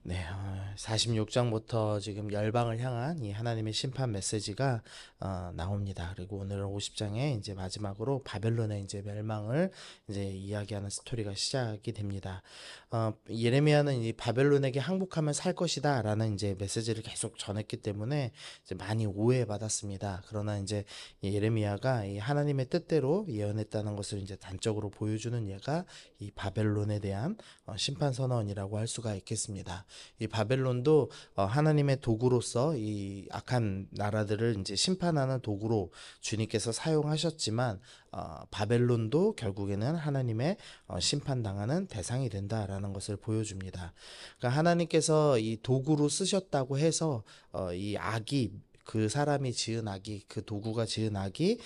네, 46장부터 지금 열방을 향한 이 하나님의 심판 메시지가 나옵니다. 그리고 오늘은 50장에 이제 마지막으로 바벨론의 이제 멸망을 이제 이야기하는 스토리가 시작이 됩니다. 예레미야는 이 바벨론에게 항복하면 살 것이다라는 이제 메시지를 계속 전했기 때문에 이제 많이 오해받았습니다. 그러나 이제 이 예레미야가 이 하나님의 뜻대로 예언했다는 것을 이제 단적으로 보여주는 예가 이 바벨론에 대한 심판 선언이라고 할 수가 있겠습니다. 이 바벨론도 하나님의 도구로서 이 악한 나라들을 이제 심판하는 도구로 주님께서 사용하셨지만 바벨론도 결국에는 하나님의 심판당하는 대상이 된다라는 것을 보여줍니다. 그러니까 하나님께서 이 도구로 쓰셨다고 해서 이 악이 그 사람이 지은 악이 그 도구가 지은 악이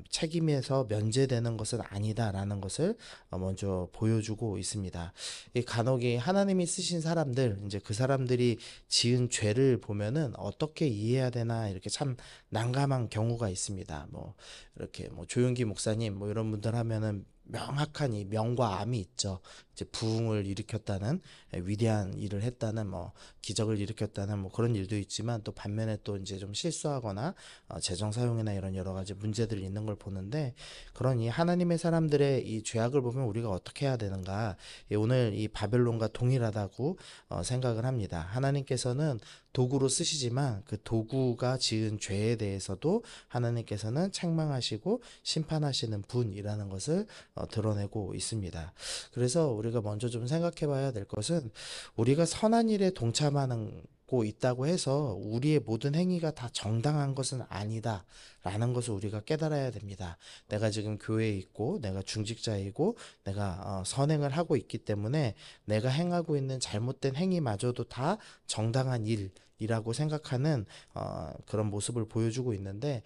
책임에서 면제되는 것은 아니다라는 것을 먼저 보여주고 있습니다. 이 간혹이 하나님이 쓰신 사람들 이제 그 사람들이 지은 죄를 보면은 어떻게 이해해야 되나 이렇게 참 난감한 경우가 있습니다. 뭐 이렇게 뭐 조용기 목사님 뭐 이런 분들 하면은 명확한 이 명과 암이 있죠. 이제 부흥을 일으켰다는 위대한 일을 했다는 뭐 기적을 일으켰다는 뭐 그런 일도 있지만 또 반면에 또 이제 좀 실수하거나 재정 사용이나 이런 여러 가지 문제들이 있는 걸 보는데 그런 이 하나님의 사람들의 이 죄악을 보면 우리가 어떻게 해야 되는가 오늘 이 바벨론과 동일하다고 생각을 합니다. 하나님께서는 도구로 쓰시지만 그 도구가 지은 죄에 대해서도 하나님께서는 책망하시고 심판하시는 분이라는 것을 드러내고 있습니다. 그래서 우리가 먼저 좀 생각해 봐야 될 것은 우리가 선한 일에 동참하는 고 있다고 해서 우리의 모든 행위가 다 정당한 것은 아니다 라는 것을 우리가 깨달아야 됩니다. 내가 지금 교회에 있고 내가 중직자이고 내가 선행을 하고 있기 때문에 내가 행하고 있는 잘못된 행위마저도 다 정당한 일이라고 생각하는 그런 모습을 보여주고 있는데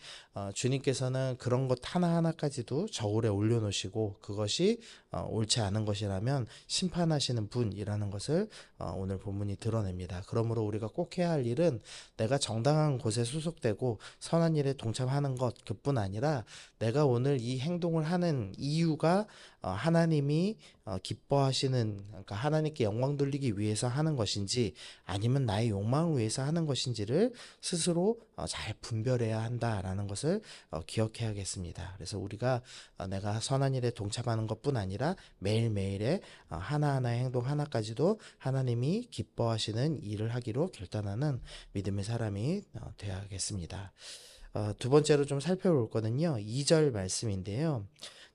주님께서는 그런 것 하나하나까지도 저울에 올려놓으시고 그것이 옳지 않은 것이라면 심판하시는 분이라는 것을 오늘 본문이 드러냅니다. 그러므로 우리가 꼭 해야 할 일은 내가 정당한 곳에 소속되고 선한 일에 동참하는 것 그뿐 아니라 내가 오늘 이 행동을 하는 이유가 하나님이 기뻐하시는 그러니까 하나님께 영광 돌리기 위해서 하는 것인지 아니면 나의 욕망을 위해서 하는 것인지를 스스로 잘 분별해야 한다라는 것을 기억해야겠습니다. 그래서 우리가 내가 선한 일에 동참하는 것뿐 아니라 매일매일의 하나하나의 행동 하나까지도 하나님이 기뻐하시는 일을 하기로 결단하는 믿음의 사람이 되어야겠습니다. 두 번째로 좀 살펴볼 거는요. 2절 말씀인데요.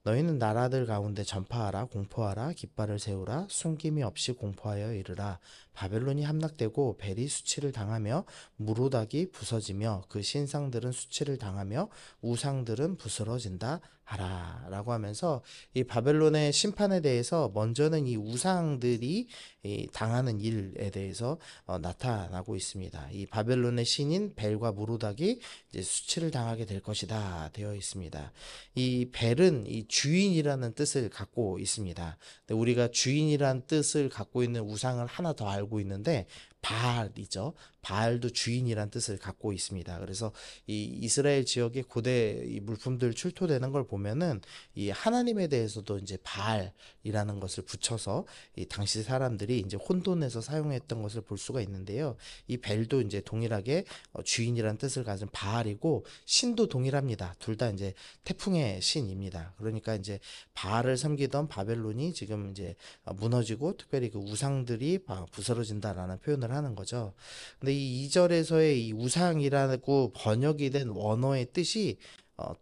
너희는 나라들 가운데 전파하라 공포하라 깃발을 세우라 숨김이 없이 공포하여 이르라 바벨론이 함락되고 벨이 수치를 당하며 무로닥이 부서지며 그 신상들은 수치를 당하며 우상들은 부스러진다 하라 라고 하면서 이 바벨론의 심판에 대해서 먼저는 이 우상들이 이 당하는 일에 대해서 나타나고 있습니다. 이 바벨론의 신인 벨과 무로닥이 이제 수치를 당하게 될 것이다 되어 있습니다. 이 벨은 이 주인이라는 뜻을 갖고 있습니다. 근데 우리가 주인이라는 뜻을 갖고 있는 우상을 하나 더 알고 있는데 바알이죠. 바알도 주인이란 뜻을 갖고 있습니다. 그래서 이 이스라엘 지역의 고대 이 물품들 출토되는 걸 보면은 이 하나님에 대해서도 이제 바알이라는 것을 붙여서 이 당시 사람들이 이제 혼돈에서 사용했던 것을 볼 수가 있는데요. 이 벨도 이제 동일하게 주인이란 뜻을 가진 바알이고 신도 동일합니다. 둘 다 이제 태풍의 신입니다. 그러니까 이제 바알을 섬기던 바벨론이 지금 이제 무너지고 특별히 그 우상들이 부스러진다라는 표현을 하는 거죠. 근데 이 2절에서의 이 우상이라고 번역이 된 원어의 뜻이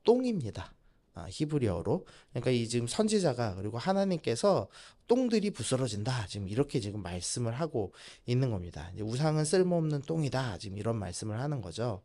똥입니다. 히브리어로. 그러니까 이 지금 선지자가 그리고 하나님께서 똥들이 부스러진다. 지금 이렇게 지금 말씀을 하고 있는 겁니다. 우상은 쓸모없는 똥이다. 지금 이런 말씀을 하는 거죠.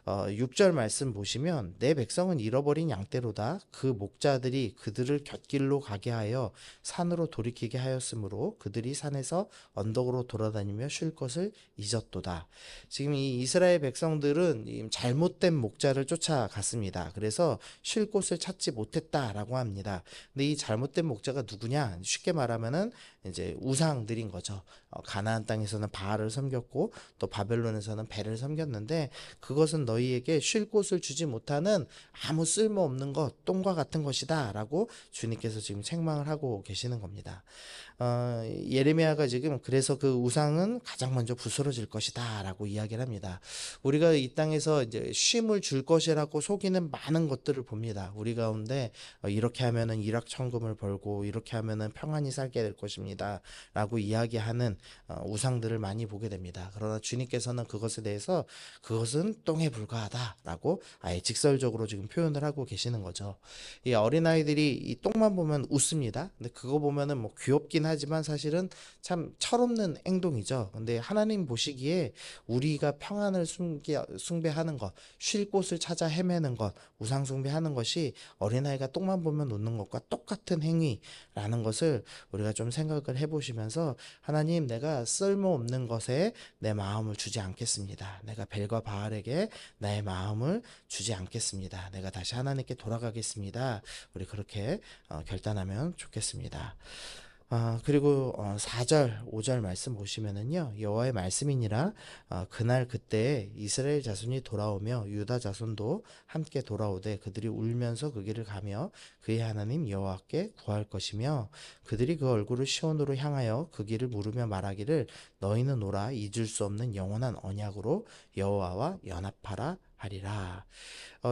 6절 말씀 보시면 내 백성은 잃어버린 양떼로다. 그 목자들이 그들을 곁길로 가게 하여 산으로 돌이키게 하였으므로 그들이 산에서 언덕으로 돌아다니며 쉴 것을 잊었도다. 지금 이 이스라엘 백성들은 잘못된 목자를 쫓아갔습니다. 그래서 쉴 곳을 찾지 못했다라고 합니다. 근데 이 잘못된 목자가 누구냐? 쉽게 말하면은 이제 우상들인 거죠. 가나안 땅에서는 바알을 섬겼고 또 바벨론에서는 벨을 섬겼는데 그것은 너희에게 쉴 곳을 주지 못하는 아무 쓸모없는 것, 똥과 같은 것이다 라고 주님께서 지금 책망을 하고 계시는 겁니다. 예레미야가 지금 그래서 그 우상은 가장 먼저 부스러질 것이다라고 이야기를 합니다. 우리가 이 땅에서 이제 쉼을 줄 것이라고 속이는 많은 것들을 봅니다. 우리 가운데 이렇게 하면은 일확천금을 벌고 이렇게 하면은 평안히 살게 될 것입니다라고 이야기하는 우상들을 많이 보게 됩니다. 그러나 주님께서는 그것에 대해서 그것은 똥에 불과하다라고 아예 직설적으로 지금 표현을 하고 계시는 거죠. 이 어린아이들이 이 똥만 보면 웃습니다. 근데 그거 보면은 뭐 귀엽긴 하지만 사실은 참 철없는 행동이죠. 근데 하나님 보시기에 우리가 평안을 숭배하는 것, 쉴 곳을 찾아 헤매는 것, 우상 숭배하는 것이 어린아이가 똥만 보면 웃는 것과 똑같은 행위라는 것을 우리가 좀 생각을 해보시면서 하나님, 내가 쓸모없는 것에 내 마음을 주지 않겠습니다. 내가 벨과 바알에게 나의 마음을 주지 않겠습니다. 내가 다시 하나님께 돌아가겠습니다. 우리 그렇게 결단하면 좋겠습니다. 그리고 4절, 5절 말씀 보시면은요, 여호와의 말씀이니라 그날 그때 이스라엘 자손이 돌아오며 유다 자손도 함께 돌아오되 그들이 울면서 그 길을 가며 그의 하나님 여호와께 구할 것이며 그들이 그 얼굴을 시온으로 향하여 그 길을 물으며 말하기를 너희는 오라 잊을 수 없는 영원한 언약으로 여호와와 연합하라 하리라.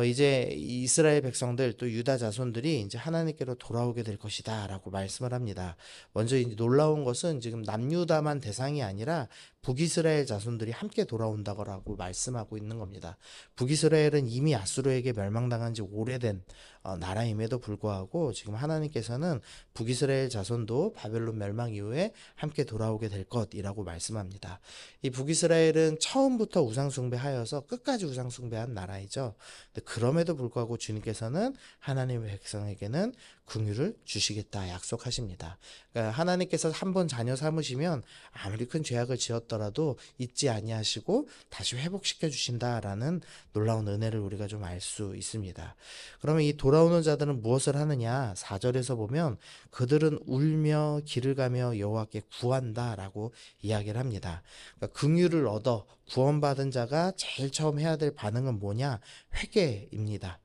이제 이스라엘 백성들 또 유다 자손들이 이제 하나님께로 돌아오게 될 것이다라고 말씀을 합니다. 먼저 이제 놀라운 것은 지금 남유다만 대상이 아니라 북이스라엘 자손들이 함께 돌아온다고 말씀하고 있는 겁니다. 북이스라엘은 이미 아수르에게 멸망당한 지 오래된 나라임에도 불구하고 지금 하나님께서는 북이스라엘 자손도 바벨론 멸망 이후에 함께 돌아오게 될 것이라고 말씀합니다. 이 북이스라엘은 처음부터 우상숭배하여서 끝까지 우상숭배한 나라이죠. 그럼에도 불구하고 주님께서는 하나님의 백성에게는 긍휼을 주시겠다 약속하십니다. 그러니까 하나님께서 한번 자녀 삼으시면 아무리 큰 죄악을 지었더라도 잊지 아니하시고 다시 회복시켜 주신다라는 놀라운 은혜를 우리가 좀 알 수 있습니다. 그러면 이 돌아오는 자들은 무엇을 하느냐? 4절에서 보면 그들은 울며 길을 가며 여호와께 구한다라고 이야기를 합니다. 그러니까 긍휼을 얻어 구원받은 자가 제일 처음 해야 될 반응은 뭐냐? 회개입니다.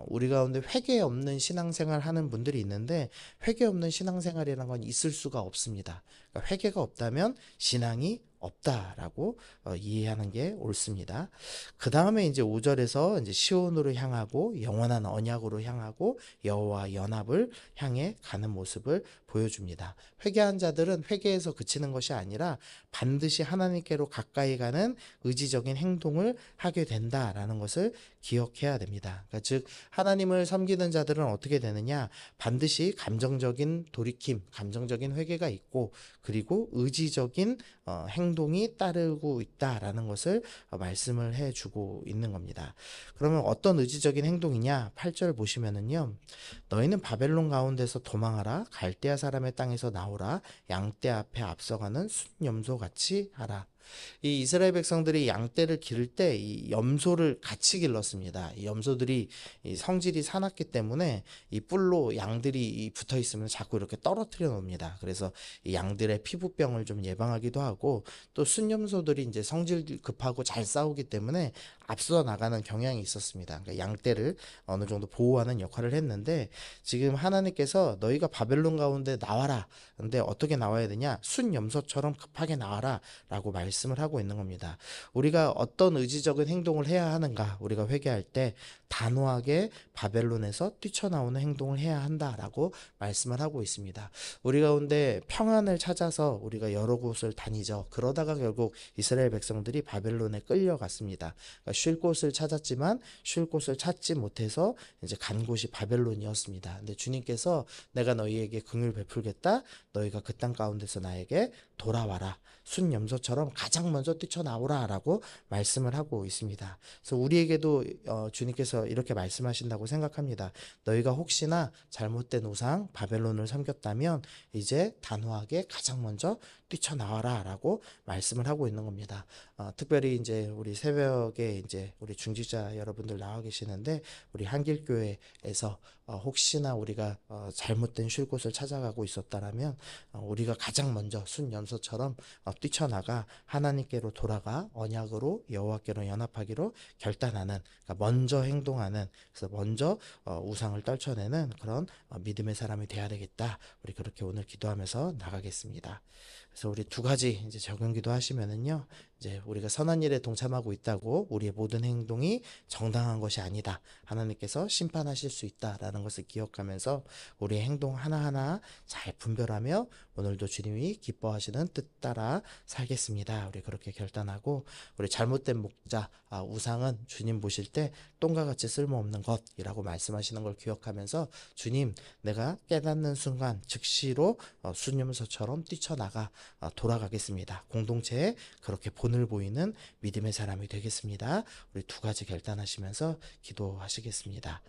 우리 가운데 회개 없는 신앙생활 하는 분들이 있는데 회개 없는 신앙생활이라는 건 있을 수가 없습니다. 그러니까 회개가 없다면 신앙이 없다라고 이해하는 게 옳습니다. 그 다음에 이제 5절에서 이제 시온으로 향하고 영원한 언약으로 향하고 여호와 연합을 향해 가는 모습을 보여줍니다. 회개한 자들은 회개에서 그치는 것이 아니라 반드시 하나님께로 가까이 가는 의지적인 행동을 하게 된다라는 것을 기억해야 됩니다. 그러니까 즉 하나님을 섬기는 자들은 어떻게 되느냐? 반드시 감정적인 돌이킴, 감정적인 회개가 있고 그리고 의지적인 행동이 따르고 있다라는 것을 말씀을 해주고 있는 겁니다. 그러면 어떤 의지적인 행동이냐? 8절 보시면은요. 너희는 바벨론 가운데서 도망하라. 갈대아 사람의 땅에서 나오라. 양떼 앞에 앞서가는 순염소 같이 하라. 이 이스라엘 백성들이 양떼를 기를 때 이 염소를 같이 길렀습니다. 이 염소들이 이 성질이 사납기 때문에 이 뿔로 양들이 붙어 있으면 자꾸 이렇게 떨어뜨려 놓습니다. 그래서 이 양들의 피부병을 좀 예방하기도 하고 또 순염소들이 이제 성질 급하고 잘 싸우기 때문에 앞서 나가는 경향이 있었습니다. 그러니까 양떼를 어느 정도 보호하는 역할을 했는데 지금 하나님께서 너희가 바벨론 가운데 나와라. 근데 어떻게 나와야 되냐? 순염소처럼 급하게 나와라 라고 말씀을 하고 있는 겁니다. 우리가 어떤 의지적인 행동을 해야 하는가? 우리가 회개할 때 단호하게 바벨론에서 뛰쳐나오는 행동을 해야 한다라고 말씀을 하고 있습니다. 우리 가운데 평안을 찾아서 우리가 여러 곳을 다니죠. 그러다가 결국 이스라엘 백성들이 바벨론에 끌려갔습니다. 그러니까 쉴 곳을 찾았지만 쉴 곳을 찾지 못해서 이제 간 곳이 바벨론이었습니다. 근데 주님께서 내가 너희에게 긍휼 베풀겠다. 너희가 그 땅 가운데서 나에게 돌아와라. 순염소처럼 가장 먼저 뛰쳐나오라라고 말씀을 하고 있습니다. 그래서 우리에게도 주님께서 이렇게 말씀하신다고 생각합니다. 너희가 혹시나 잘못된 우상 바벨론을 섬겼다면 이제 단호하게 가장 먼저 뛰쳐나와라라고 말씀을 하고 있는 겁니다. 특별히 이제 우리 새벽에 이제 우리 중직자 여러분들 나와 계시는데 우리 한길교회에서 혹시나 우리가 잘못된 쉴 곳을 찾아가고 있었다라면 우리가 가장 먼저 순염소처럼 뛰쳐나가 하나님께로 돌아가 언약으로 여호와께로 연합하기로 결단하는, 그러니까 먼저 행동하는, 그래서 먼저 우상을 떨쳐내는 그런 믿음의 사람이 돼야 되겠다. 우리 그렇게 오늘 기도하면서 나가겠습니다. 그래서 우리 두 가지 이제 적용 기도하시면은요, 이제 우리가 선한 일에 동참하고 있다고 우리의 모든 행동이 정당한 것이 아니다, 하나님께서 심판하실 수 있다라는 것을 기억하면서 우리의 행동 하나하나 잘 분별하며 오늘도 주님이 기뻐하시는 뜻 따라 살겠습니다. 우리 그렇게 결단하고, 우리 잘못된 목자, 우상은 주님 보실 때 똥과 같이 쓸모없는 것이라고 말씀하시는 걸 기억하면서 주님, 내가 깨닫는 순간 즉시로 순념소처럼 뛰쳐나가 돌아가겠습니다. 공동체에 그렇게 본을 보이는 믿음의 사람이 되겠습니다. 우리 두 가지 결단하시면서 기도하시겠습니다.